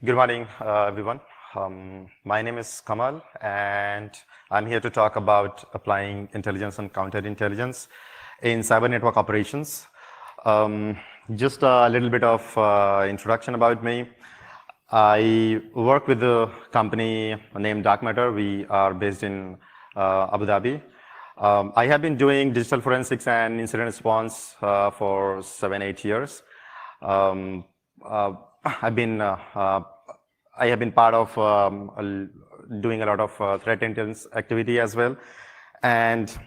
Good morning, everyone. My name is Kamal, and I'm here to talk about applying intelligence and counterintelligence in cyber network operations. Just a little bit of introduction about me. I work with a company named Dark Matter. We are based in Abu Dhabi. I have been doing digital forensics and incident response for 7-8 years. I've been I have been part of doing a lot of threat intelligence activity as well, and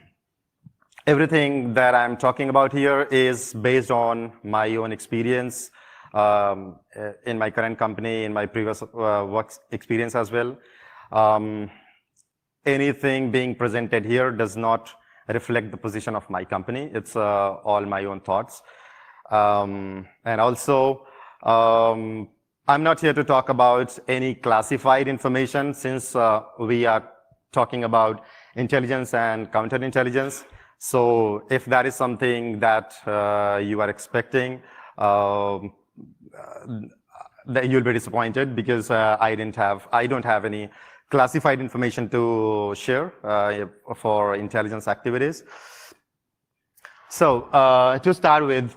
everything that I'm talking about here is based on my own experience in my current company, in my previous work experience as well. Anything being presented here does not reflect the position of my company. It's all my own thoughts, and also. I'm not here to talk about any classified information since we are talking about intelligence and counterintelligence. So if that is something that you are expecting, that you'll be disappointed because I don't have any classified information to share for intelligence activities. So to start with,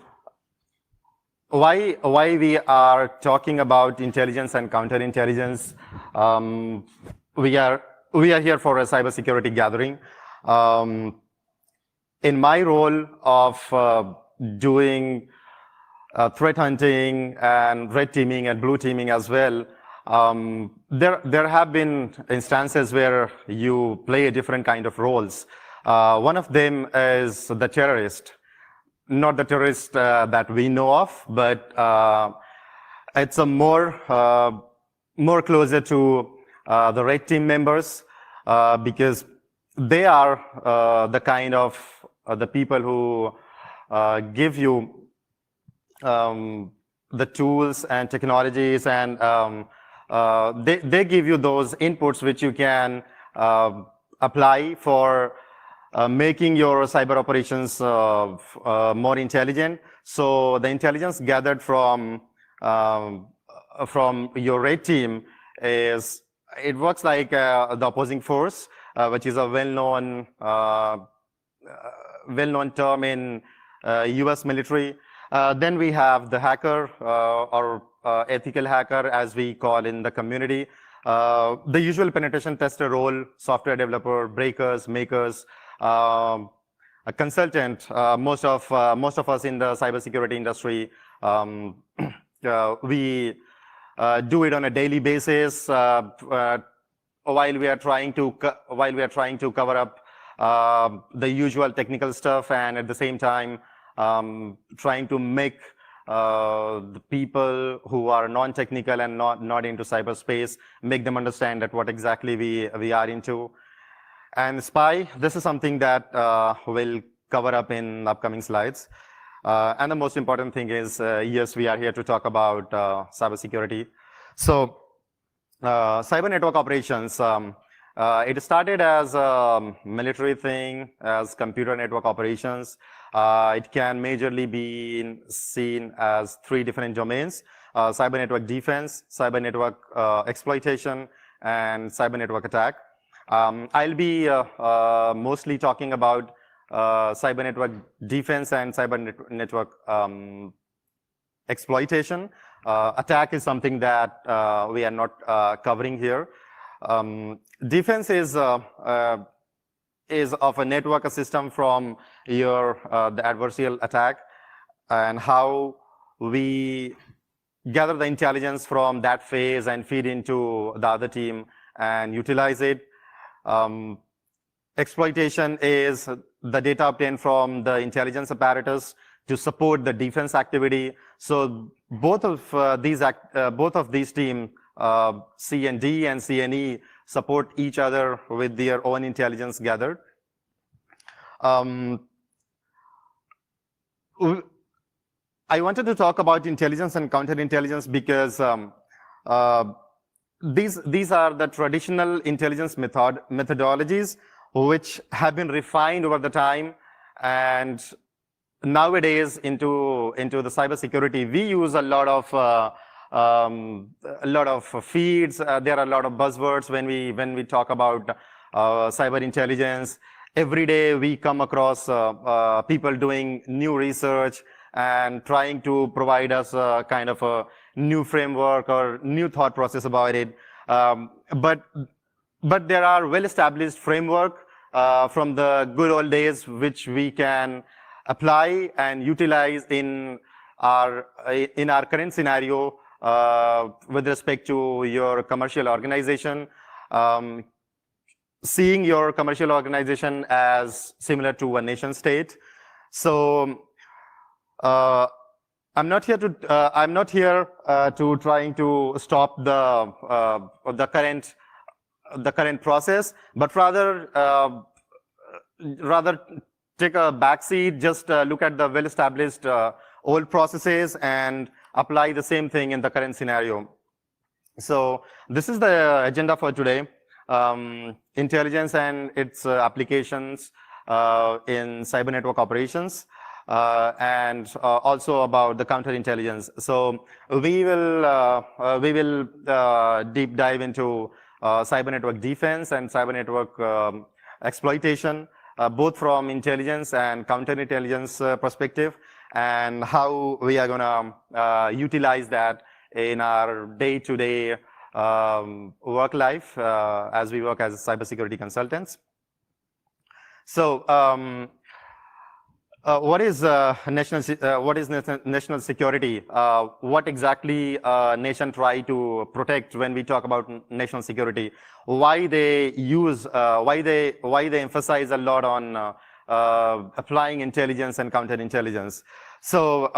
why we are talking about intelligence and counterintelligence? We are here for a cybersecurity gathering. In my role of doing threat hunting and red teaming and blue teaming as well, there have been instances where you play a different kind of roles. One of them is the terrorist. Not the terrorist that we know of, but it's a more closer to the red team members because they are the kind of the people who give you the tools and technologies, and they give you those inputs which you can apply for making your cyber operations more intelligent. So the intelligence gathered from your red team it works like the opposing force, which is a well-known term in US military. Then we have the hacker or ethical hacker, as we call in the community. The usual penetration tester role: software developer, breakers, makers. A consultant. Most of us in the cybersecurity industry, we do it on a daily basis while we are trying to cover up the usual technical stuff, and at the same time trying to make the people who are non-technical and not into cyberspace, make them understand that what exactly we are into. And spy, this is something that we'll cover up in upcoming slides. And the most important thing is, yes, we are here to talk about cybersecurity. So cyber network operations, it started as a military thing, as computer network operations. It can majorly be seen as 3 different domains: cyber network defense, cyber network exploitation, and cyber network attack. I'll be mostly talking about cyber network defense and cyber network exploitation. Attack is something that we are not covering here. Defense is of a network, a system from the adversarial attack, and how we gather the intelligence from that phase and feed into the other team and utilize it. Exploitation is the data obtained from the intelligence apparatus to support the defense activity. So both of these teams, C&D and C&E, support each other with their own intelligence gathered. I wanted to talk about intelligence and counterintelligence because these are the traditional intelligence methodologies which have been refined over the time, and nowadays into the cybersecurity we use a lot of a lot of feeds. There are a lot of buzzwords when we talk about cyber intelligence. Every day we come across people doing new research and trying to provide us a kind of a new framework or new thought process about it. But there are well-established framework from the good old days which we can apply and utilize in our current scenario with respect to your commercial organization. Seeing your commercial organization as similar to a nation state. So I'm not here to trying to stop the current process, but rather take a backseat, just look at the well-established old processes and apply the same thing in the current scenario. So this is the agenda for today. Intelligence and its applications in cyber network operations, and also about the counterintelligence. So we will deep dive into cyber network defense and cyber network exploitation, both from intelligence and counterintelligence perspective, and how we are gonna utilize that in our day-to-day work life as we work as cybersecurity consultants. So, what is national security? What exactly nation try to protect when we talk about national security? Why they use? Why they emphasize a lot on applying intelligence and counterintelligence? So.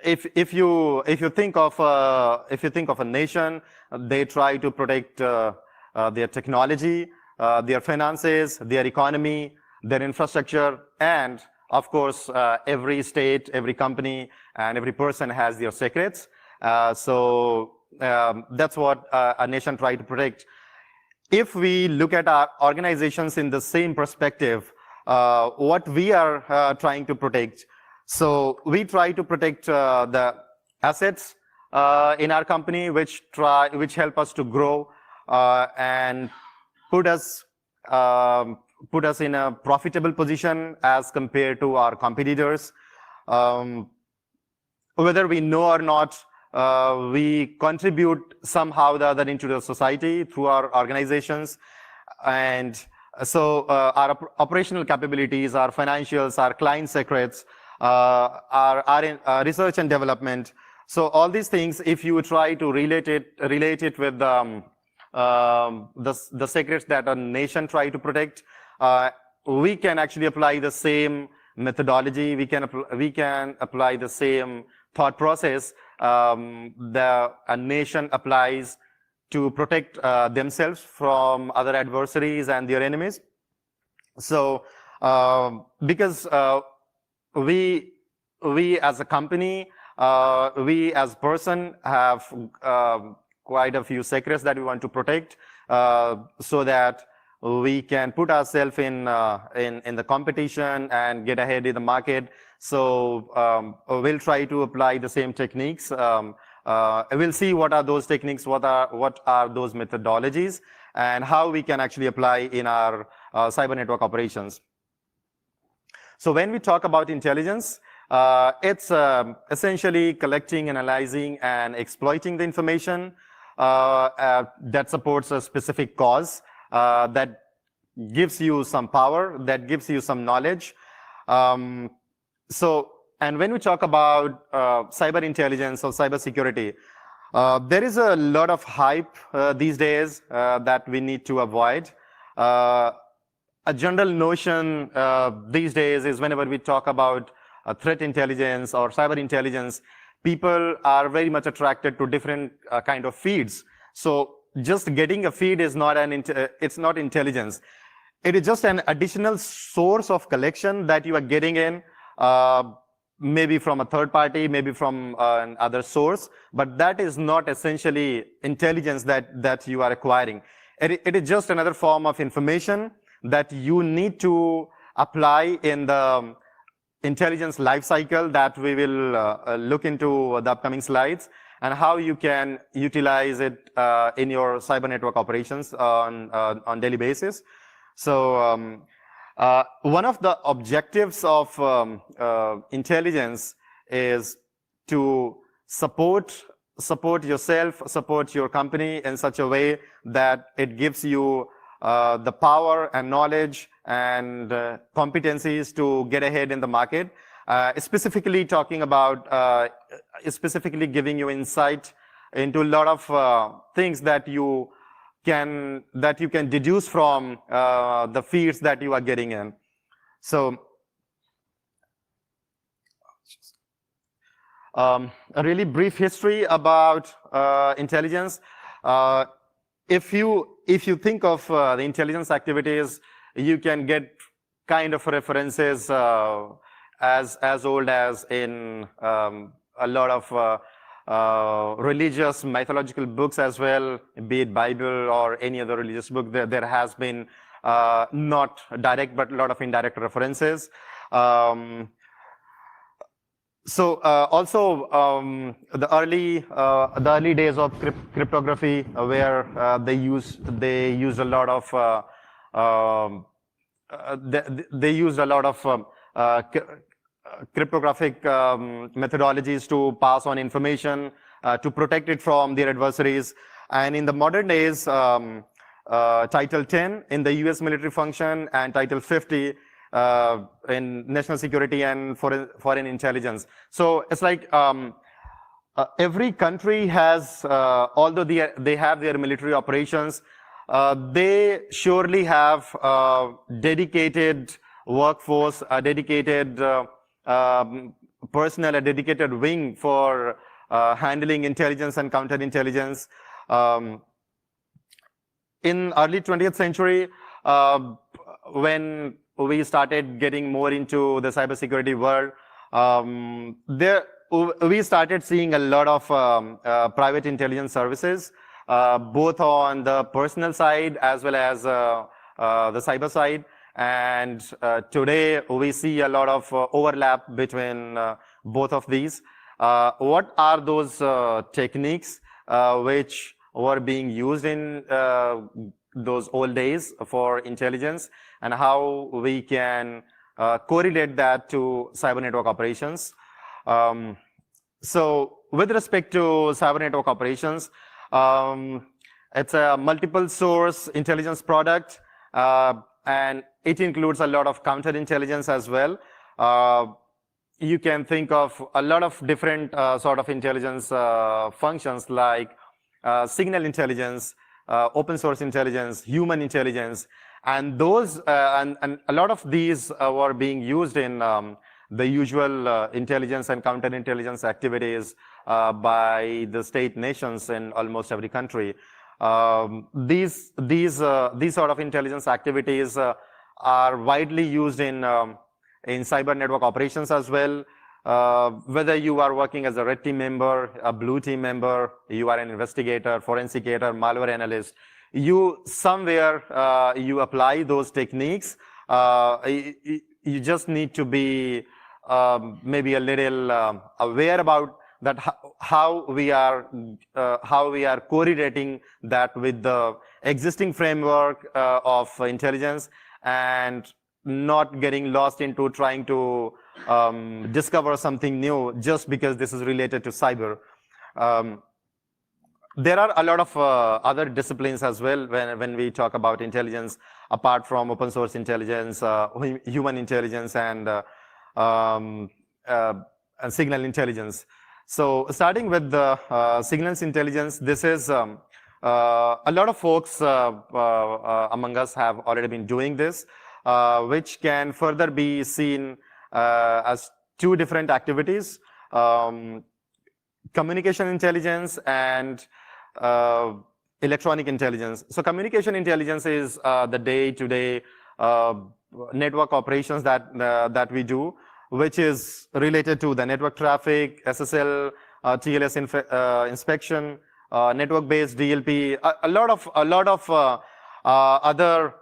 If you think of a nation, they try to protect their technology, their finances, their economy, their infrastructure, and of course every state, every company, and every person has their secrets. So that's what a nation try to protect. If we look at our organizations in the same perspective, what we are trying to protect. So we try to protect the assets in our company, which help us to grow and put us in a profitable position as compared to our competitors. Whether we know or not, we contribute somehow or the other into the society through our organizations, and so our operational capabilities, our financials, our client secrets. Our research and development. So all these things, if you try to relate it with the secrets that a nation try to protect, we can actually apply the same methodology. We can apply the same thought process that a nation applies to protect themselves from other adversaries and their enemies. So because we as a company, we as a person have quite a few secrets that we want to protect, so that we can put ourselves in the competition and get ahead in the market. So we'll try to apply the same techniques. We'll see what are those techniques, what are those methodologies, and how we can actually apply in our cyber network operations. So when we talk about intelligence, it's essentially collecting, analyzing, and exploiting the information that supports a specific cause, that gives you some power, that gives you some knowledge. And when we talk about cyber intelligence or cyber security, there is a lot of hype these days that we need to avoid. A general notion these days is whenever we talk about threat intelligence or cyber intelligence, people are very much attracted to different kind of feeds. So just getting a feed is not it's not intelligence. It is just an additional source of collection that you are getting in, maybe from a third party, maybe from another source, but that is not essentially intelligence that you are acquiring. It is just another form of information that you need to apply in the intelligence life cycle that we will look into the upcoming slides. and how you can utilize it in your cyber network operations on daily basis. So one of the objectives of intelligence is to support yourself, support your company in such a way that it gives you the power and knowledge and competencies to get ahead in the market. Specifically talking about, specifically giving you insight into a lot of things that you can deduce from the feeds that you are getting in. So a really brief history about intelligence. If you think of the intelligence activities, you can get kind of references as old as in a lot of religious mythological books as well, be it Bible or any other religious book. There has been not direct but a lot of indirect references. Also, the early days of cryptography, where they used a lot of cryptographic methodologies to pass on information, to protect it from their adversaries. And in the modern days, Title 10 in the US military function and Title 50 in national security and foreign intelligence. So it's like every country has, although they have their military operations, they surely have a dedicated workforce, a dedicated personnel, a dedicated wing for handling intelligence and counterintelligence. In early 20th century, when we started getting more into the cybersecurity world, we started seeing a lot of private intelligence services, both on the personal side as well as the cyber side. And today we see a lot of overlap between both of these. What are those techniques which were being used in those old days for intelligence, and how we can correlate that to cyber network operations? So with respect to cyber network operations, it's a multiple source intelligence product, and it includes a lot of counterintelligence as well. You can think of a lot of different sort of intelligence functions, like signal intelligence, open source intelligence, human intelligence, and those and a lot of these were being used in the usual intelligence and counterintelligence activities by the state nations in almost every country. These sort of intelligence activities are widely used in cyber network operations as well. Whether you are working as a red team member, a blue team member, you are an investigator, forensicator, malware analyst, you somewhere you apply those techniques. You just need to be maybe a little aware about that, how we are correlating that with the existing framework of intelligence, and not getting lost into trying to discover something new just because this is related to cyber. There are a lot of other disciplines as well when we talk about intelligence, apart from open source intelligence, human intelligence, and signal intelligence. So starting with the signals intelligence, this is a lot of folks among us have already been doing this, which can further be seen as two different activities: communication intelligence and electronic intelligence. So communication intelligence is the day-to-day network operations that we do, which is related to the network traffic, SSL, TLS inspection, network-based DLP, a lot of other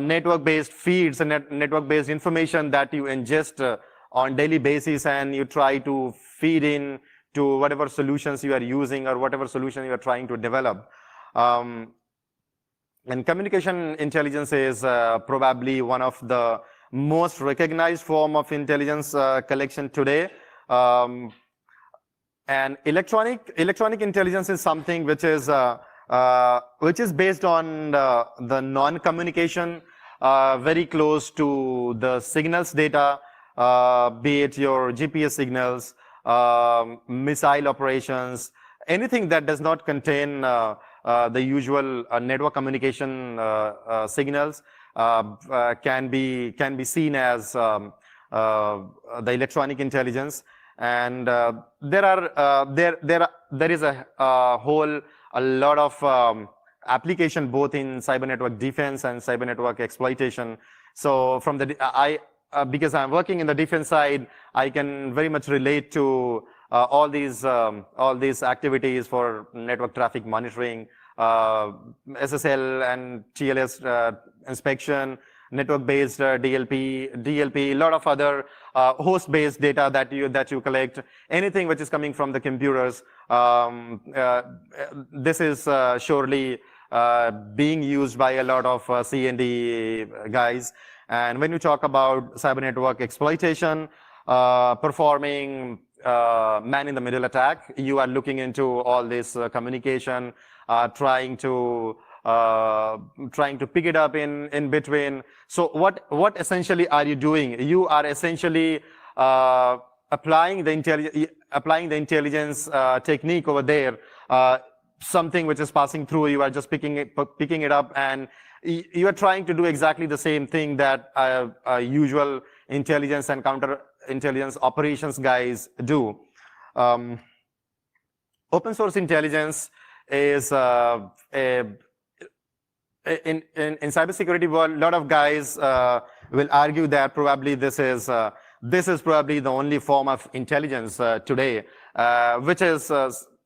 network-based feeds and network-based information that you ingest on daily basis, and you try to feed in to whatever solutions you are using or whatever solution you are trying to develop. And communication intelligence is probably one of the most recognized form of intelligence collection today. And electronic intelligence is something which is based on the non-communication, very close to the signals data, be it your GPS signals, missile operations, anything that does not contain the usual network communication signals can be seen as the electronic intelligence. And there is a lot of application both in cyber network defense and cyber network exploitation. So from the because I'm working in the defense side, I can very much relate to all these activities for network traffic monitoring, SSL and TLS inspection, network-based DLP, a lot of other host-based data that you collect, anything which is coming from the computers. This is surely being used by a lot of C&D guys. And when you talk about cyber network exploitation, performing man-in-the-middle attack, you are looking into all this communication, trying to pick it up in between. So what essentially are you doing? You are essentially applying the intelligence technique over there. Something which is passing through, you are just picking it up, and you are trying to do exactly the same thing that usual intelligence and counterintelligence operations guys do. Open source intelligence is in cybersecurity world, a lot of guys will argue that probably this is probably the only form of intelligence today, which is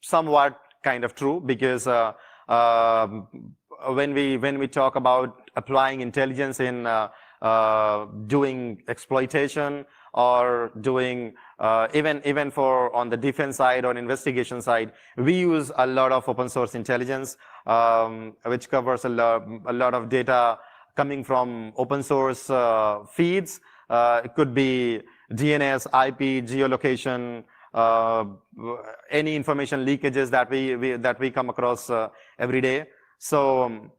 somewhat kind of true, because when we talk about applying intelligence in doing exploitation or doing even for on the defense side or investigation side, we use a lot of open source intelligence, which covers a lot of data coming from open source feeds. It could be DNS, IP, geolocation, any information leakages that we come across every day. So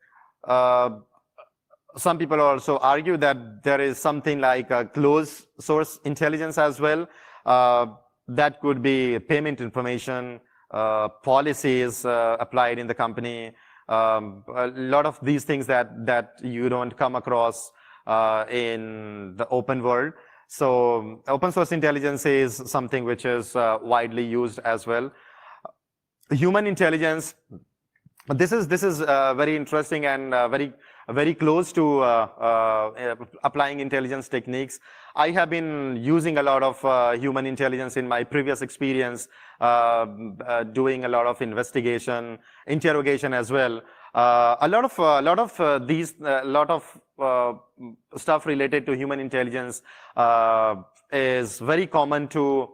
some people also argue that there is something like a closed source intelligence as well. That could be payment information, policies applied in the company, a lot of these things that you don't come across in the open world. So open source intelligence is something which is widely used as well. Human intelligence, this is very interesting and very close to applying intelligence techniques. I have been using a lot of human intelligence in my previous experience, doing a lot of investigation, interrogation as well. A lot of stuff related to human intelligence is very common to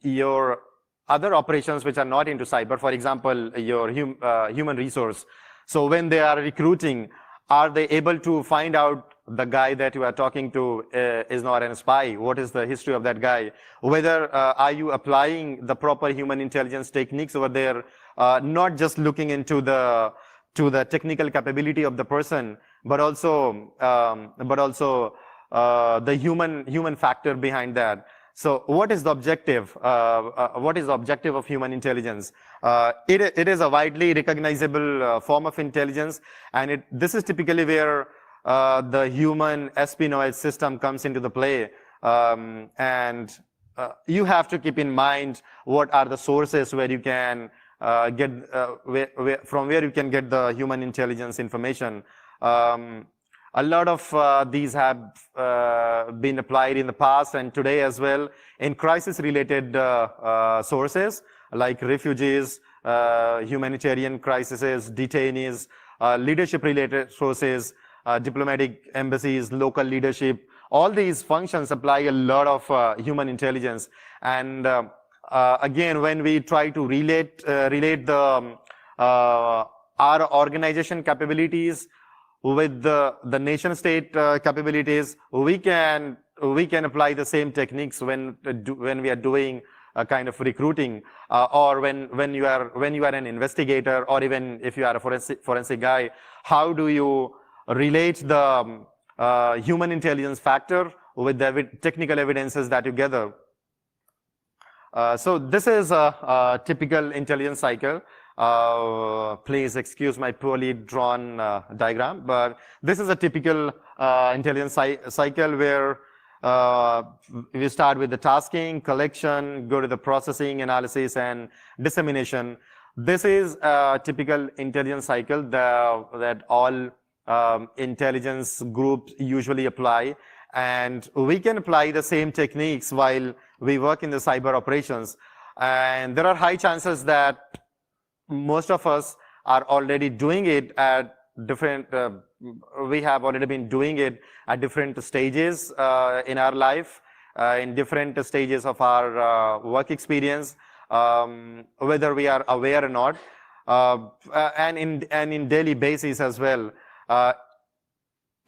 your other operations which are not into cyber. For example, your human resource. So when they are recruiting, are they able to find out the guy that you are talking to is not a spy? What is the history of that guy? Whether are you applying the proper human intelligence techniques over there, not just looking into the technical capability of the person, but also the human factor behind that. So what is the objective? What is the objective of human intelligence? It is a widely recognizable form of intelligence, and this is typically where the human espionage system comes into the play. And you have to keep in mind what are the sources where you can get from where you can get the human intelligence information. A lot of these have been applied in the past and today as well in crisis-related sources like refugees, humanitarian crises, detainees, leadership-related sources, diplomatic embassies, local leadership. All these functions apply a lot of human intelligence. And again, when we try to relate the our organization capabilities with the nation state capabilities, we can apply the same techniques when we are doing a kind of recruiting, or when you are an investigator, or even if you are a forensic guy. How do you relate the human intelligence factor with the technical evidences that you gather? So this is a typical intelligence cycle. Please excuse my poorly drawn diagram, but this is a typical intelligence cycle where we start with the tasking, collection, go to the processing, analysis, and dissemination. This is a typical intelligence cycle that all intelligence groups usually apply. And we can apply the same techniques while we work in the cyber operations. And there are high chances that most of us are already doing it at different, we have already been doing it at different stages in our life, in different stages of our work experience, whether we are aware or not, and in daily basis as well.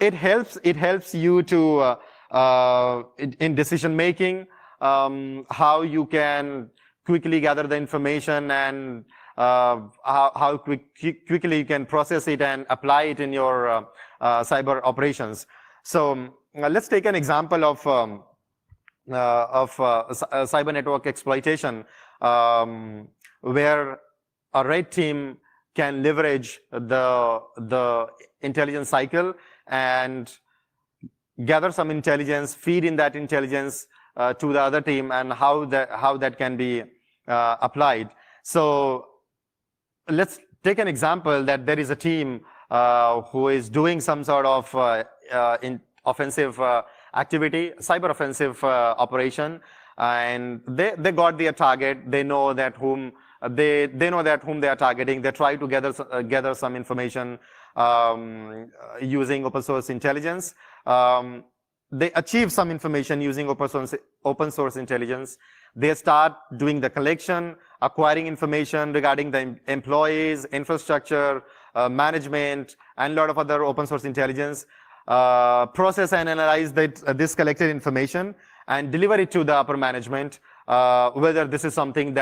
It helps you to in decision making, how you can quickly gather the information, and how quickly you can process it and apply it in your cyber operations. So let's take an example of cyber network exploitation, where a red team can leverage the intelligence cycle and gather some intelligence, feed in that intelligence to the other team, and how that can be applied. So let's take an example that there is a team who is doing some sort of offensive activity, cyber offensive operation, and they got their target. They know that whom they are targeting. They try to gather some information using open source intelligence. They achieve some information using open source intelligence. They start doing the collection, acquiring information regarding the employees, infrastructure, management, and a lot of other open source intelligence. Process and analyze this collected information and deliver it to the upper management, whether this is something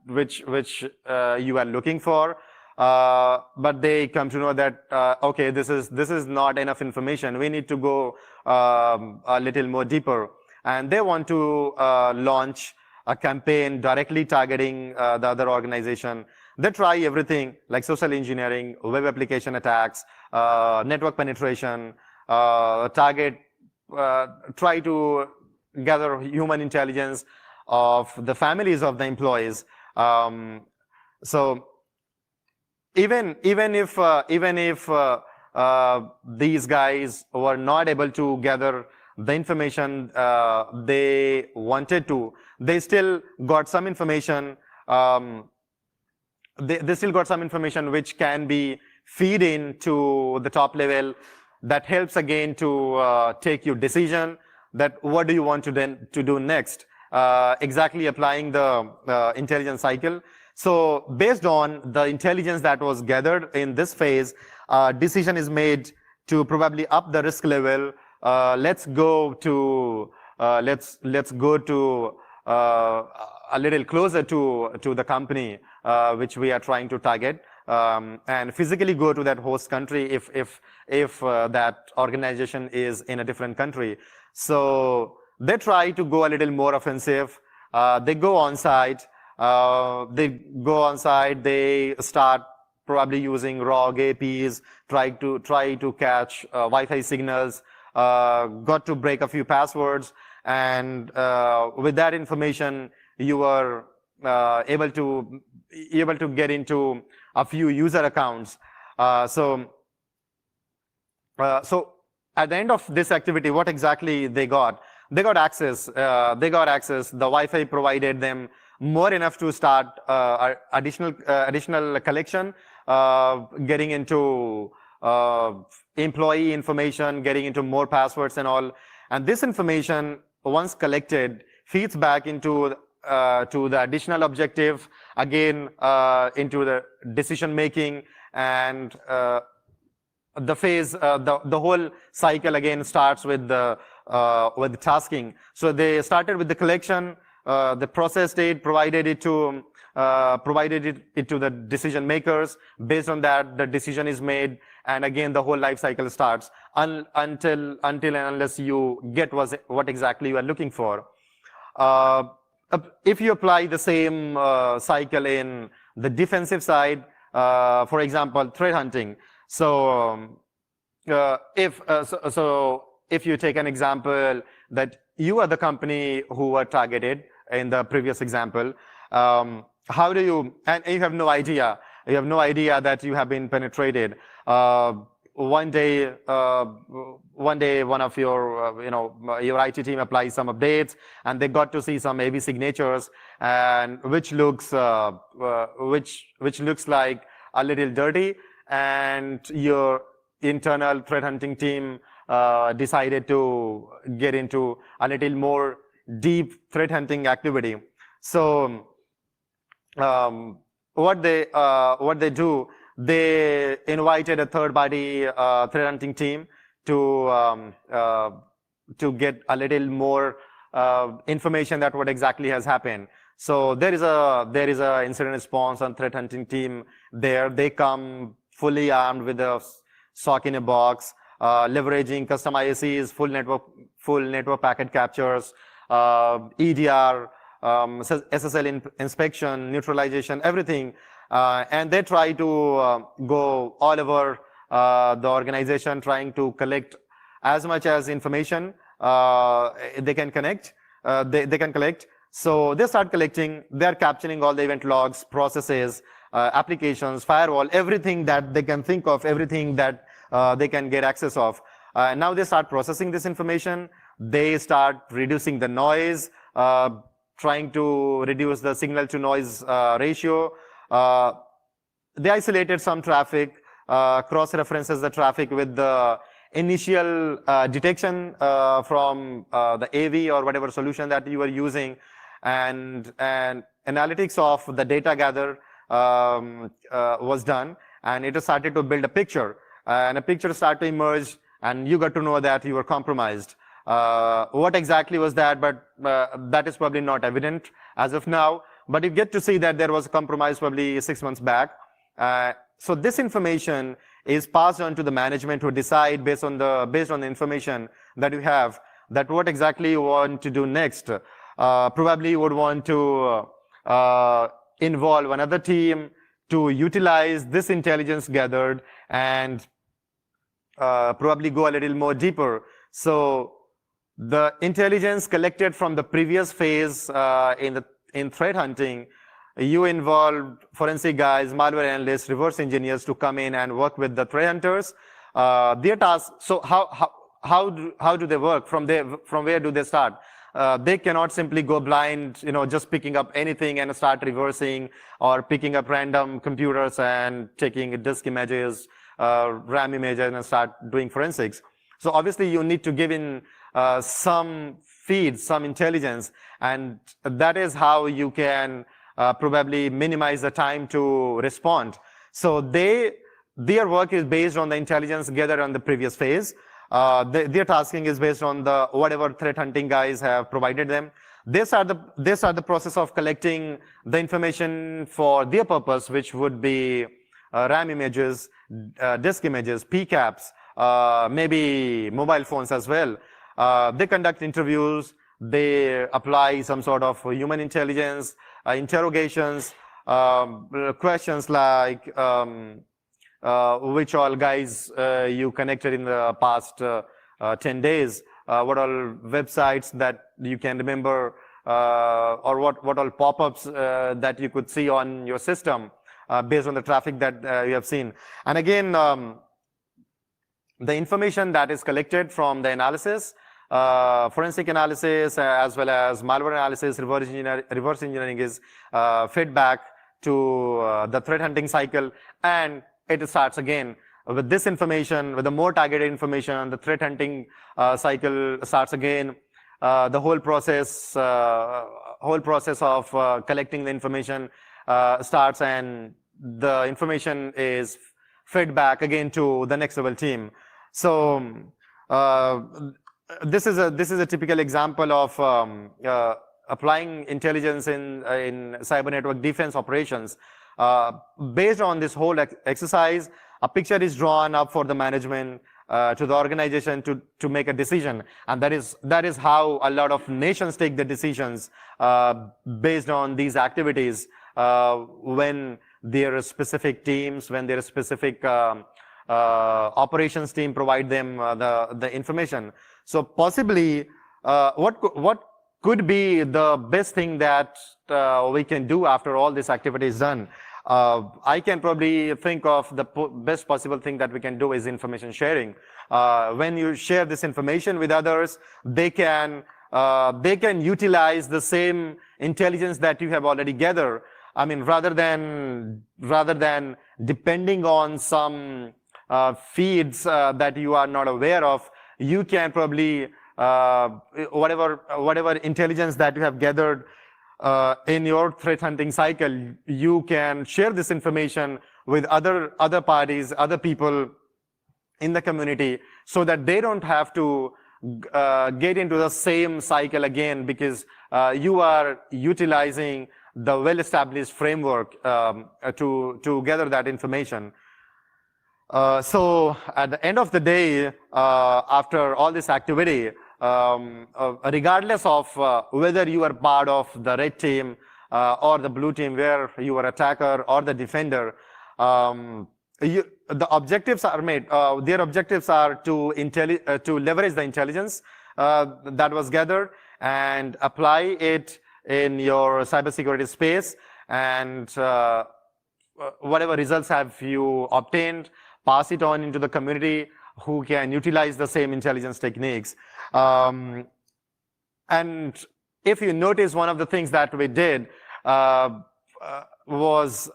which you are looking for. But they come to know that okay, this is not enough information. We need to go a little more deeper, and they want to launch a campaign directly targeting the other organization. They try everything like social engineering, web application attacks, network penetration, try to gather human intelligence of the families of the employees. So even if these guys were not able to gather the information they wanted to, they still got some information. They still got some information which can be feed into the top level. That helps again to take your decision that what do you want to do next. Exactly applying the intelligence cycle. So based on the intelligence that was gathered in this phase, decision is made to probably up the risk level. Let's go to a little closer to the company which we are trying to target, and physically go to that host country if that organization is in a different country. So they try to go a little more offensive. They go on site. They start probably using ROG APs, try to catch Wi-Fi signals, got to break a few passwords, and with that information, you were able to get into a few user accounts. So at the end of this activity, what exactly they got? They got access. The Wi-Fi provided them more enough to start additional collection, getting into employee information, getting into more passwords and all. And this information, once collected, feeds back into the additional objective, again into the decision making, and the phase, the whole cycle again starts with the tasking. So they started with the collection, they processed it, provided it to the decision makers. Based on that, the decision is made, and again the whole life cycle starts until and unless you get what exactly you are looking for. If you apply the same cycle in the defensive side, for example, threat hunting. So if you take an example that you are the company who were targeted in the previous example, how do you, and you have no idea that you have been penetrated. One day, one of your, your IT team applies some updates, and they got to see some AV signatures, and which looks like a little dirty, and your internal threat hunting team decided to get into a little more deep threat hunting activity. So what they do, they invited a third-party threat hunting team to get a little more information that what exactly has happened. So there is a incident response and threat hunting team there. They come fully armed with a SOC in a box, leveraging custom ISEs, full network packet captures, EDR, SSL inspection, neutralization, everything. And they try to go all over the organization, trying to collect as much as information they can collect. So they start collecting. They are capturing all the event logs, processes, applications, firewall, everything that they can think of, everything that they can get access of. Now they start processing this information. They start reducing the noise, trying to reduce the signal to noise ratio. They isolated some traffic, cross-references the traffic with the initial detection from the AV or whatever solution that you were using, and analytics of the data gather was done, and it started to build a picture, and a picture started to emerge, and you got to know that you were compromised. What exactly was that? But that is probably not evident as of now. But you get to see that there was a compromise probably 6 months back. So this information is passed on to the management, who decide based on the information that you have, that what exactly you want to do next. Probably you would want to involve another team to utilize this intelligence gathered and probably go a little more deeper. So the intelligence collected from the previous phase in threat hunting, you involved forensic guys, malware analysts, reverse engineers to come in and work with the threat hunters. Their task. So how do they work? From where do they start? They cannot simply go blind, just picking up anything and start reversing, or picking up random computers and taking disk images, RAM images, and start doing forensics. So obviously you need to give in some feeds, some intelligence, and that is how you can probably minimize the time to respond. So their work is based on the intelligence gathered on the previous phase. Their tasking is based on whatever threat hunting guys have provided them. They start the process of collecting the information for their purpose, which would be RAM images, disk images, PCAPs, maybe mobile phones as well. They conduct interviews. They apply some sort of human intelligence, interrogations, questions like which all guys you connected in the past 10 days, what all websites that you can remember, or what all pop-ups that you could see on your system based on the traffic that you have seen. And again, the information that is collected from the analysis, forensic analysis, as well as malware analysis, reverse engineering is fed back to the threat hunting cycle, and it starts again with this information, with the more targeted information. The threat hunting cycle starts again. the whole process of collecting the information starts, and the information is fed back again to the next level team. So this is a typical example of applying intelligence in cyber network defense operations. Based on this whole exercise, a picture is drawn up for the management, to the organization to make a decision, and that is how a lot of nations take the decisions based on these activities. When there are specific teams, when there are specific operations team provide them the information. So possibly, what could be the best thing that we can do after all this activity is done? I can probably think of the best possible thing that we can do is information sharing. When you share this information with others, they can utilize the same intelligence that you have already gathered. I mean, rather than depending on some feeds that you are not aware of, you can probably whatever intelligence that you have gathered in your threat hunting cycle, you can share this information with other parties, other people in the community, so that they don't have to get into the same cycle again, because you are utilizing the well-established framework to gather that information. So at the end of the day, after all this activity, regardless of whether you are part of the red team or the blue team, where you are attacker or the defender, the objectives are made. Their objectives are to leverage the intelligence that was gathered and apply it in your cybersecurity space, and whatever results have you obtained, pass it on into the community who can utilize the same intelligence techniques. And if you notice, one of the things that we did was,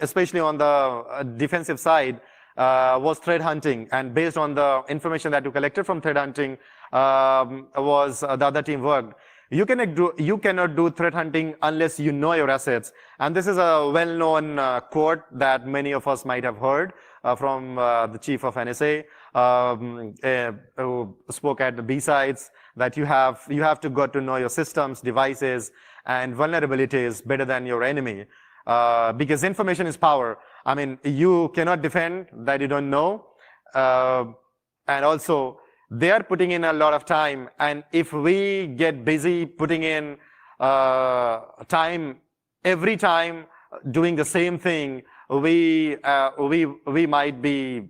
especially on the defensive side, was threat hunting. And based on the information that you collected from threat hunting, was the other team worked. You cannot do threat hunting unless you know your assets. And this is a well-known quote that many of us might have heard from the chief of NSA, who spoke at the B-sides, that you have to got to know your systems, devices, and vulnerabilities better than your enemy. Because information is power. I mean, you cannot defend that you don't know. And also, they are putting in a lot of time. And if we get busy putting in time every time doing the same thing, we might be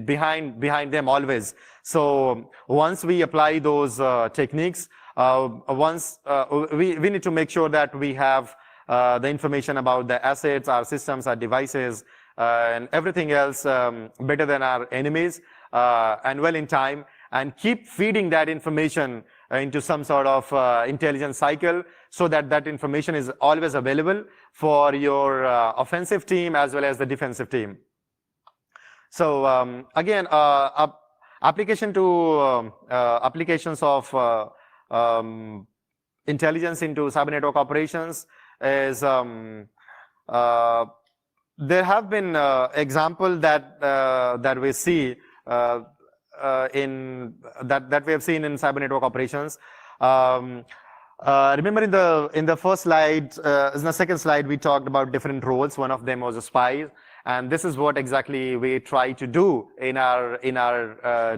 behind them always. So once we apply those techniques, we need to make sure that we have the information about the assets, our systems, our devices, and everything else better than our enemies, and well in time, and keep feeding that information into some sort of intelligence cycle, so that that information is always available for your offensive team as well as the defensive team. So again, applications of intelligence into cyber network operations is there have been examples that we see that we have seen in cyber network operations. Remember in the first slide, in the second slide, we talked about different roles. One of them was a spy, and this is what exactly we try to do in our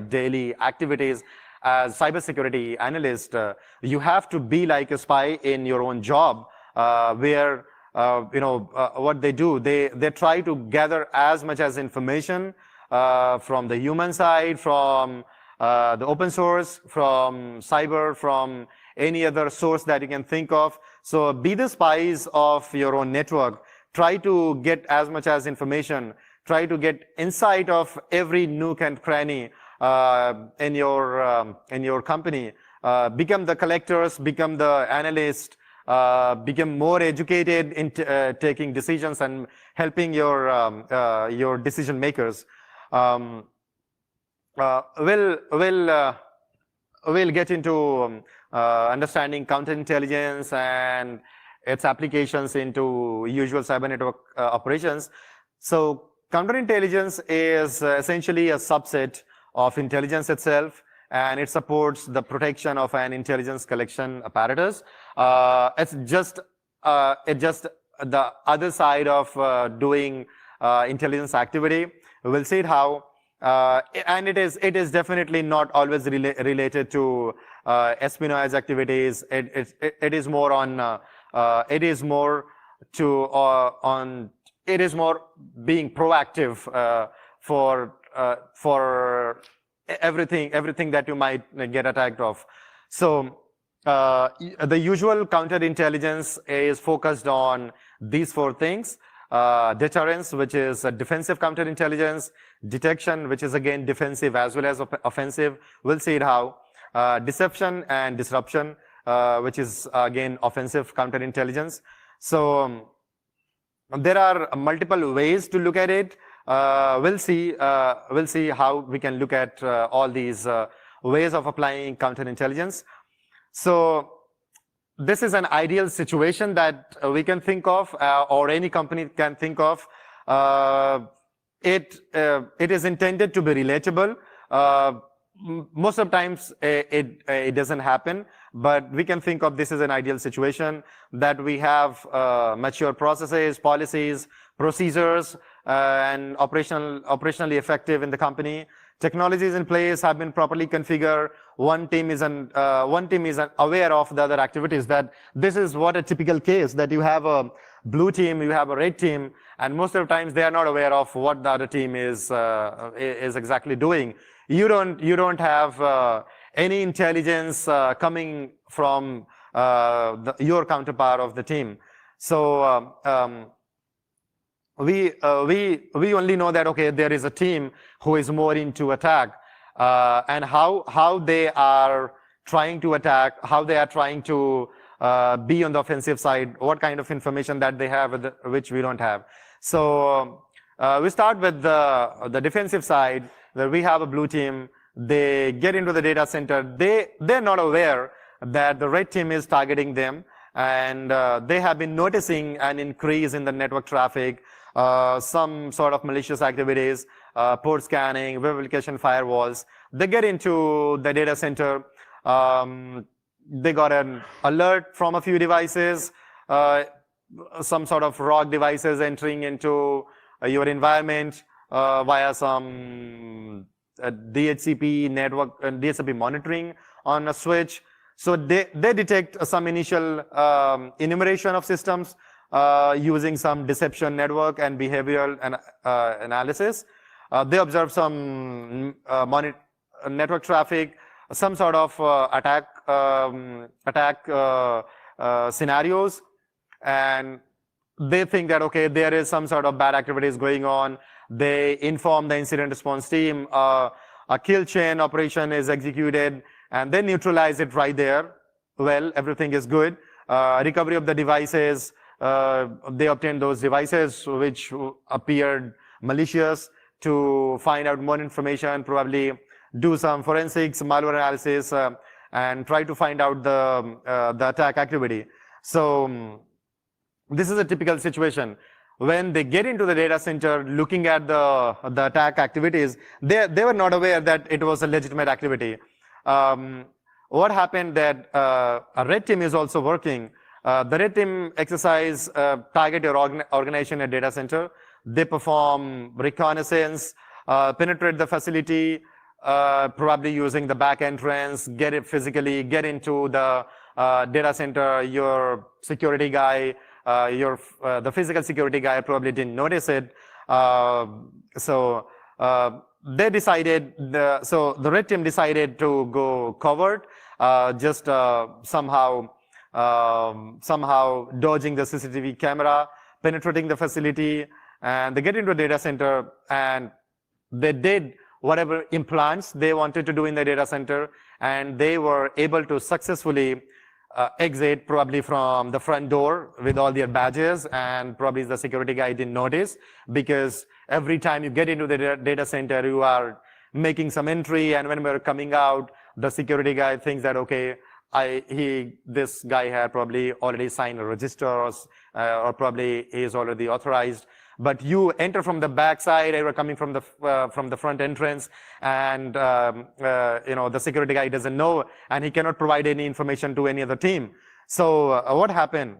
daily activities as cybersecurity analysts. You have to be like a spy in your own job, where what they do, they try to gather as much as information from the human side, from the open source, from cyber, from any other source that you can think of. So be the spies of your own network. Try to get as much as information. Try to get insight of every nook and cranny in your company. Become the collectors, become the analyst, become more educated in taking decisions and helping your decision makers. we'll get into understanding counterintelligence and its applications into usual cyber network operations. So counterintelligence is essentially a subset of intelligence itself, and it supports the protection of an intelligence collection apparatus. It's just the other side of doing intelligence activity. We'll see it how, and it is definitely not always related to espionage activities. It is more on it is more being proactive for everything that you might get attacked of. So the usual counterintelligence is focused on these four things: deterrence, which is a defensive counterintelligence; detection, which is again defensive as well as offensive. We'll see it how. Deception and disruption, which is again offensive counterintelligence. So there are multiple ways to look at it. We'll see how we can look at all these ways of applying counterintelligence. So this is an ideal situation that we can think of, or any company can think of. It is intended to be relatable. Most of the times it doesn't happen, but we can think of this as an ideal situation, that we have mature processes, policies, procedures, and operationally effective in the company. Technologies in place have been properly configured. One team is aware of the other activities. That this is what a typical case, that you have a blue team, you have a red team, and most of the times they are not aware of what the other team is exactly doing. You don't have any intelligence coming from your counterpart of the team. So we only know that, okay, there is a team who is more into attack, and how they are trying to attack, how they are trying to be on the offensive side, what kind of information that they have which we don't have. So we start with the defensive side, where we have a blue team. They get into the data center. They're not aware that the red team is targeting them, and they have been noticing an increase in the network traffic, some sort of malicious activities, port scanning, web application firewalls. They get into the data center. They got an alert from a few devices, some sort of ROG devices entering into your environment via some DHCP network, DHCP monitoring on a switch. So they detect some initial enumeration of systems using some deception network and behavioral analysis. They observe some network traffic, some sort of attack scenarios, and they think that, okay, there is some sort of bad activities going on. They inform the incident response team. A kill chain operation is executed, and they neutralize it right there. Well, everything is good. Recovery of the devices. They obtained those devices which appeared malicious, to find out more information, probably do some forensics, malware analysis, and try to find out the attack activity. So this is a typical situation. When they get into the data center looking at the attack activities, they were not aware that it was a legitimate activity. What happened that a red team is also working. The red team exercise target your organization at data center. They perform reconnaissance, penetrate the facility, probably using the back entrance, get into the data center. Your security guy, the physical security guy probably didn't notice it. So they decided, so the red team decided to go covert, just somehow dodging the CCTV camera, penetrating the facility, and they get into a data center, and they did whatever implants they wanted to do in the data center, and they were able to successfully exit probably from the front door with all their badges, and probably the security guy didn't notice, because every time you get into the data center, you are making some entry, and when we're coming out, the security guy thinks that, okay, this guy had probably already signed a register, or probably he is already authorized. But you enter from the back side, you are coming from the front entrance, and the security guy doesn't know, and he cannot provide any information to any other team. So what happened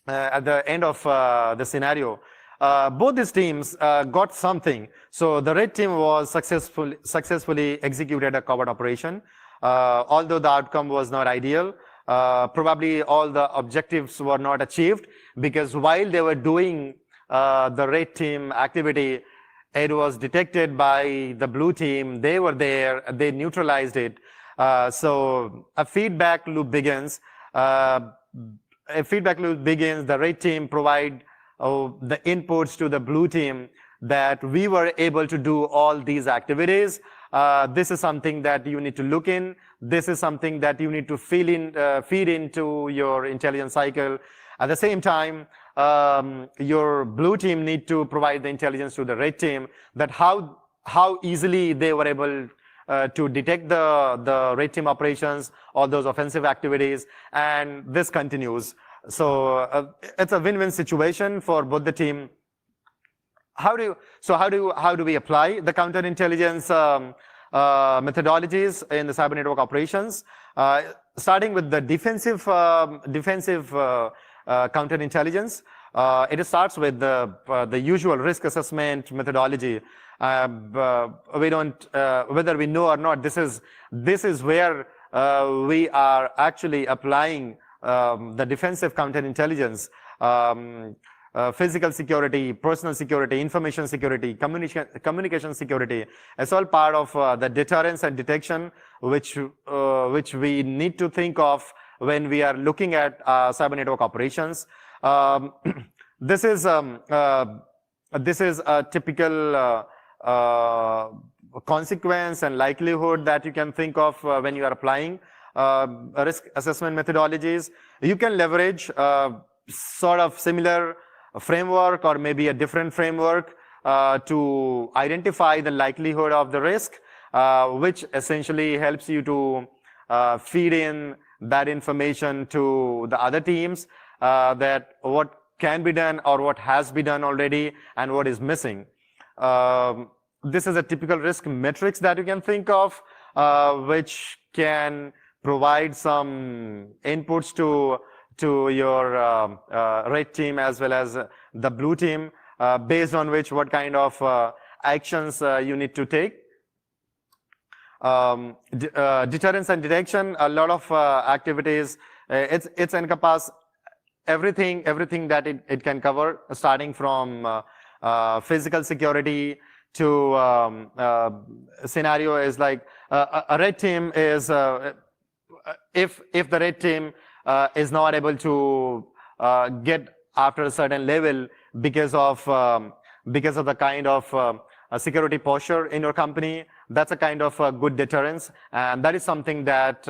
at the end of the scenario? Both these teams got something. So the red team was successfully executed a covert operation, although the outcome was not ideal. Probably all the objectives were not achieved, because while they were doing the red team activity, it was detected by the blue team. They were there, they neutralized it. So a feedback loop begins. The red team provide the inputs to the blue team that we were able to do all these activities. This is something that you need to look in. This is something that you need to feed into your intelligence cycle. At the same time, your blue team need to provide the intelligence to the red team that how easily they were able to detect the red team operations, all those offensive activities, and this continues. So it's a win-win situation for both the team. How do we apply the counterintelligence methodologies in the cyber network operations? Starting with the defensive counterintelligence, it starts with the usual risk assessment methodology. We don't, whether we know or not, this is where we are actually applying the defensive counterintelligence. Physical security, personal security, information security, communication security. It's all part of the deterrence and detection, which we need to think of when we are looking at cyber network operations. This is a typical consequence and likelihood that you can think of when you are applying risk assessment methodologies. You can leverage sort of similar framework or maybe a different framework to identify the likelihood of the risk, which essentially helps you to feed in that information to the other teams, that what can be done or what has been done already and what is missing. This is a typical risk matrix that you can think of, which can provide some inputs to your red team as well as the blue team, based on which what kind of actions you need to take. Deterrence and detection, a lot of activities. It's encompass everything that it can cover, starting from physical security to scenario is like a red team is if the red team is not able to get after a certain level because of the kind of security posture in your company, that's a kind of good deterrence, and that is something that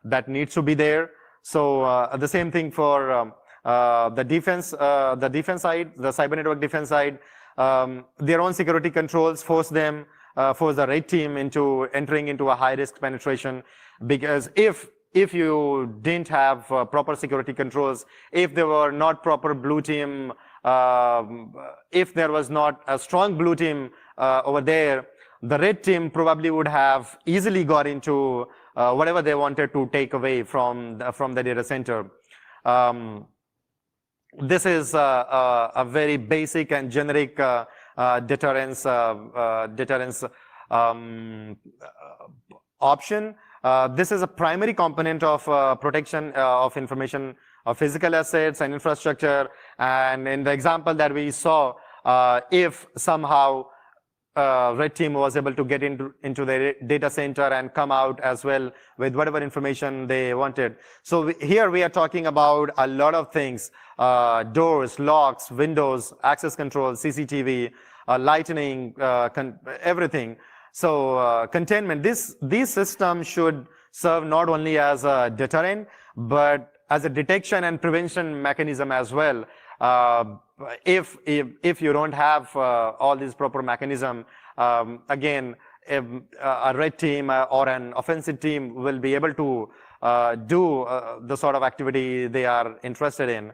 that needs to be there. So the same thing for the defense side, the cyber network defense side. Their own security controls force the red team into entering into a high risk penetration, because if you didn't have proper security controls, if there were not proper blue team, if there was not a strong blue team over there, the red team probably would have easily got into whatever they wanted to take away from the data center. This is a very basic and generic deterrence option. This is a primary component of protection of information, of physical assets and infrastructure. And in the example that we saw, if somehow red team was able to get into the data center and come out as well with whatever information they wanted. So here we are talking about a lot of things: doors, locks, windows, access control, CCTV, lighting, everything. So containment. These systems should serve not only as a deterrent, but as a detection and prevention mechanism as well. If you don't have all these proper mechanism, again, a red team or an offensive team will be able to do the sort of activity they are interested in.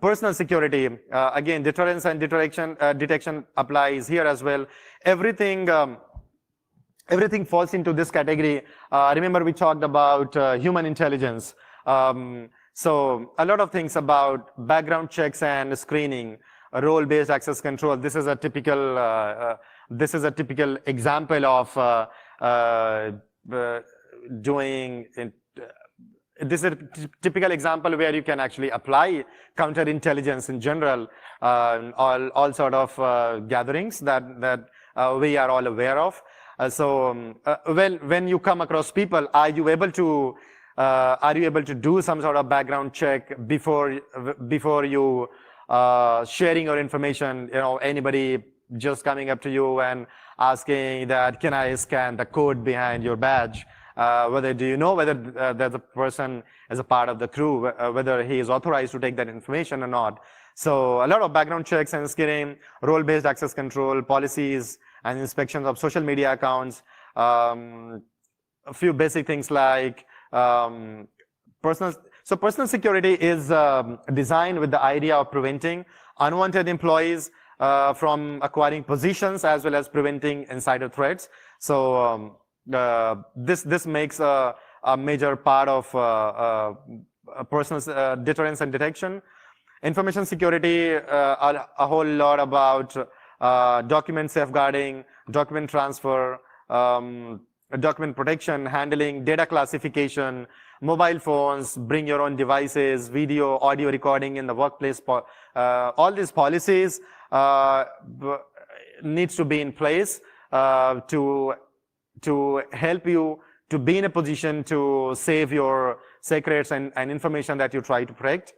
Personal security, again, deterrence and detection applies here as well. Everything falls into this category. Remember, we talked about human intelligence. So a lot of things about background checks and screening, role-based access control. This is a typical example of doing. This is a typical example where you can actually apply counterintelligence in general, all sort of gatherings that we are all aware of. When you come across people, are you able to do some sort of background check before you sharing your information? Anybody just coming up to you and asking that, can I scan the code behind your badge? Do you know whether that the person is a part of the crew, whether he is authorized to take that information or not? So a lot of background checks and screening, role-based access control, policies and inspections of social media accounts, a few basic things like personal security is designed with the idea of preventing unwanted employees from acquiring positions as well as preventing insider threats. So this makes a major part of personal deterrence and detection. Information security, a whole lot about document safeguarding, document transfer, document protection, handling data classification, mobile phones, bring your own devices, video, audio recording in the workplace. All these policies needs to be in place to help you to be in a position to save your secrets and information that you try to protect.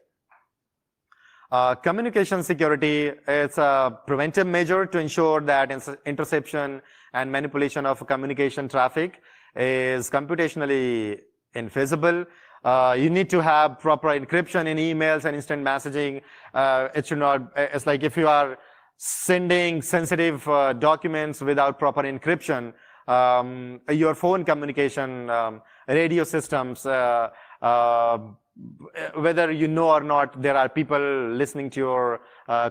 Communication security is a preventive measure to ensure that interception and manipulation of communication traffic is computationally infeasible. You need to have proper encryption in emails and instant messaging. It should not, it's like if you are sending sensitive documents without proper encryption, your phone communication, radio systems, whether you know or not, there are people listening to your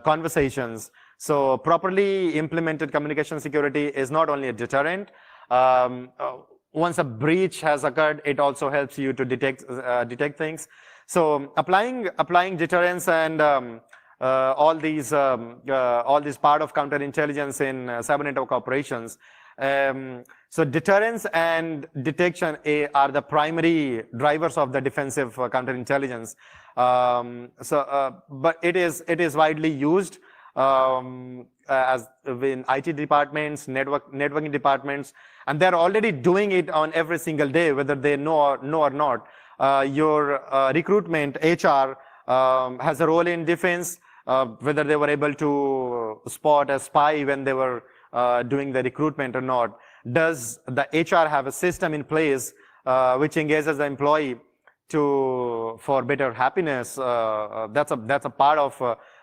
conversations. So properly implemented communication security is not only a deterrent. Once a breach has occurred, it also helps you to detect things. So applying deterrence and all these part of counterintelligence in cyber network operations. So deterrence and detection are the primary drivers of the defensive counterintelligence. But it is widely used as in IT departments, networking departments, and they're already doing it on every single day, whether they know or not. Your recruitment, HR, has a role in defense, whether they were able to spot a spy when they were doing the recruitment or not. Does the HR have a system in place which engages the employee for better happiness? That's a part of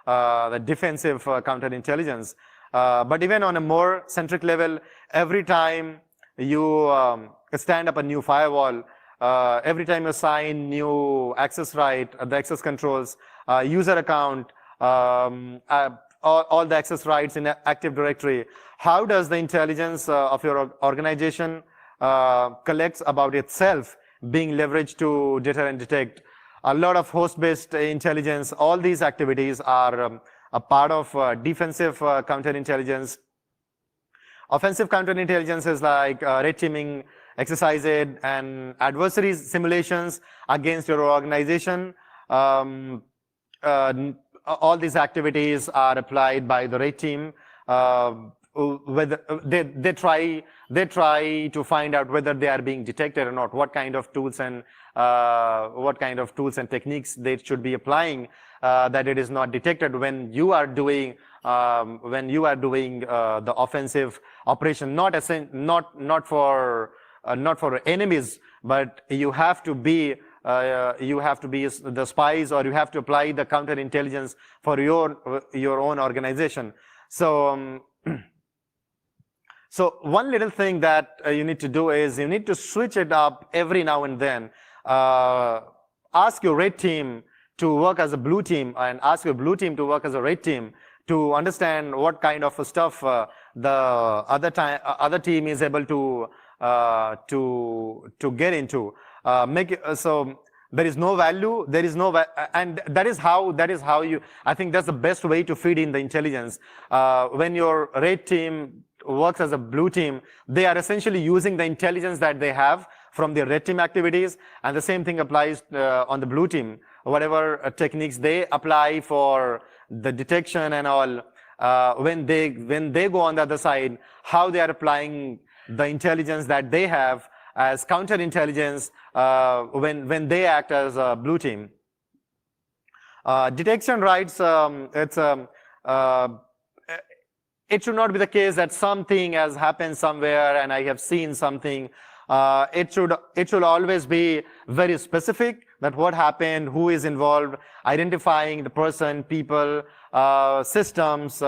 the defensive counterintelligence. But even on a more centric level, every time you stand up a new firewall, every time you assign new access right, the access controls, user account, all the access rights in Active Directory, how does the intelligence of your organization collects about itself being leveraged to deter and detect? A lot of host-based intelligence, all these activities are a part of defensive counterintelligence. Offensive counterintelligence is like red teaming exercises and adversary simulations against your organization. All these activities are applied by the red team. Whether they try to find out whether they are being detected or not, what kind of tools and techniques they should be applying that it is not detected when you are doing the offensive operation, not for enemies, but you have to be the spies, or you have to apply the counterintelligence for your own organization. So So one little thing that you need to do is you need to switch it up every now and then. Ask your red team to work as a blue team, and ask your blue team to work as a red team to understand what kind of stuff the other team is able to get into. So there is no value, and that is how you, I think that's the best way to feed in the intelligence. When your red team works as a blue team, they are essentially using the intelligence that they have from the red team activities, and the same thing applies on the blue team. Whatever techniques they apply for the detection and all, when they go on the other side, how they are applying the intelligence that they have as counterintelligence when they act as a blue team. Detection rights, it should not be the case that something has happened somewhere and I have seen something. It should always be very specific, that what happened, who is involved, identifying the person, people, systems,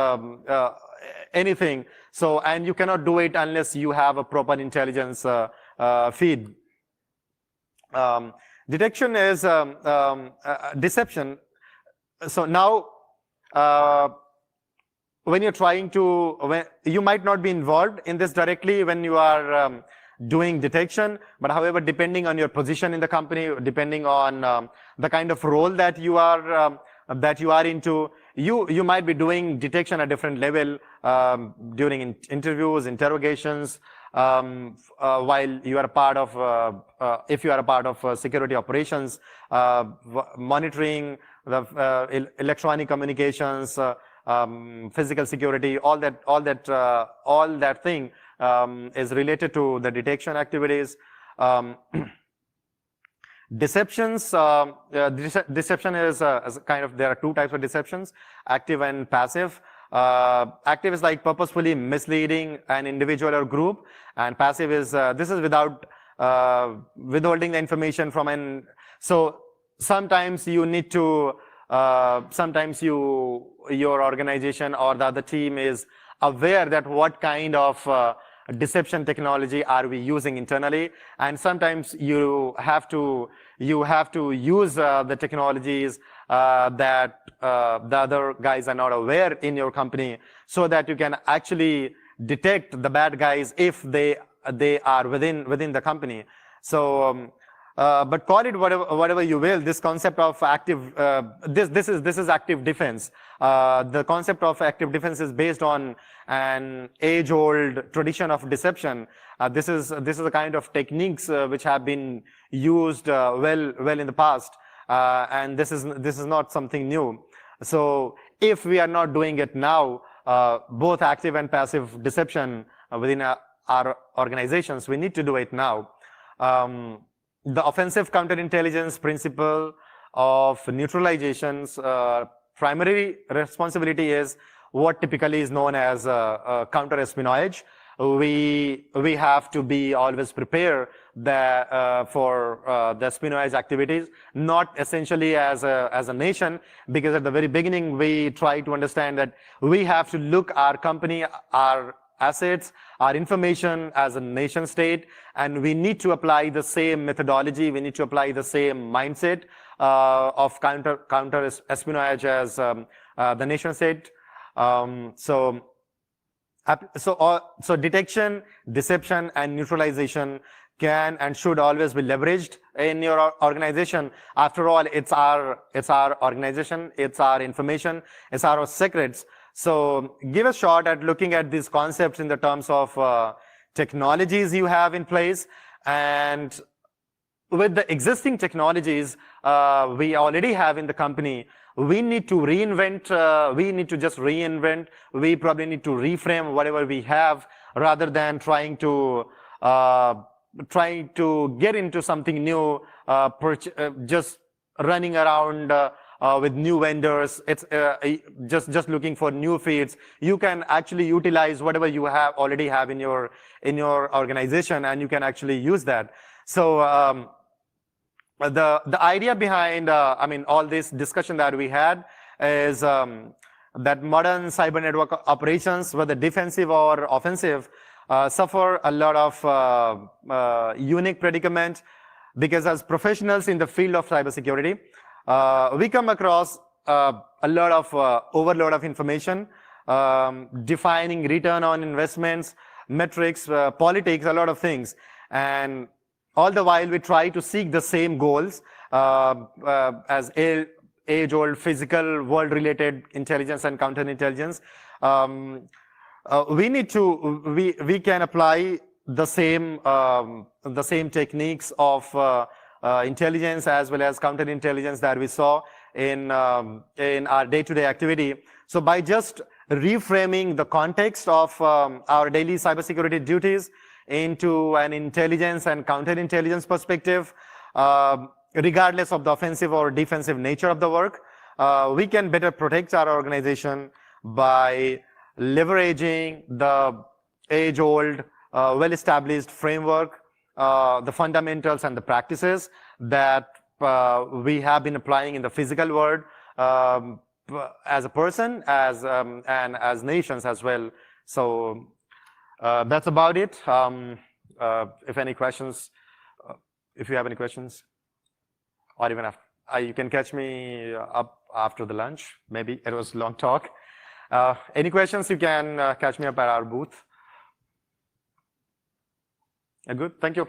anything. So, and you cannot do it unless you have a proper intelligence feed. Detection is deception. So now, when you're trying to, you might not be involved in this directly when you are doing detection, but however, depending on your position in the company, depending on the kind of role that you are into, you might be doing detection at different level during interviews, interrogations, while you are a part of, if you are a part of security operations, monitoring the electronic communications, physical security, all that thing is related to the detection activities. Deceptions, deception is kind of, there are two types of deceptions, active and passive. Active is like purposefully misleading an individual or group, and passive is, this is without withholding the information from an, so sometimes you need to, sometimes your organization or the other team is aware that what kind of deception technology are we using internally, and sometimes you have to use the technologies that the other guys are not aware in your company, so that you can actually detect the bad guys if they are within the company. So but call it whatever you will, this concept of active, this is active defense. The concept of active defense is based on an age-old tradition of deception. This is the kind of techniques which have been used well in the past, and this is not something new. So if we are not doing it now, both active and passive deception within our organizations, we need to do it now. The offensive counterintelligence principle of neutralization's primary responsibility is what typically is known as counter-espionage. We have to be always prepared for the espionage activities, not essentially as a nation, because at the very beginning we try to understand that we have to look our company, our assets, our information as a nation state, and we need to apply the same methodology, we need to apply the same mindset of counter espionage as the nation state. So detection, deception, and neutralization can and should always be leveraged in your organization. After all, it's our organization, it's our information, it's our secrets. So give a shot at looking at these concepts in the terms of technologies you have in place, and with the existing technologies we already have in the company, we need to reinvent, we need to just reinvent, we probably need to reframe whatever we have, rather than trying to get into something new, just running around with new vendors. It's just looking for new feeds. You can actually utilize whatever you already have in your organization, and you can actually use that. So the idea behind all this discussion that we had is that modern cyber network operations, whether defensive or offensive, suffer a lot of unique predicament, because as professionals in the field of cybersecurity, we come across a lot of overload of information, defining return on investments, metrics, politics, a lot of things. And all the while we try to seek the same goals as age-old physical world-related intelligence and counterintelligence. We can apply the same techniques of intelligence as well as counterintelligence that we saw in our day-to-day activity. So by just reframing the context of our daily cybersecurity duties into an intelligence and counterintelligence perspective, regardless of the offensive or defensive nature of the work, we can better protect our organization by leveraging the age-old, well-established framework, the fundamentals and the practices that we have been applying in the physical world as a person, and as nations as well. So that's about it. If any questions, if you have any questions, or even after, you can catch me up after the lunch. Maybe it was a long talk. Any questions, you can catch me up at our booth. Good, thank you.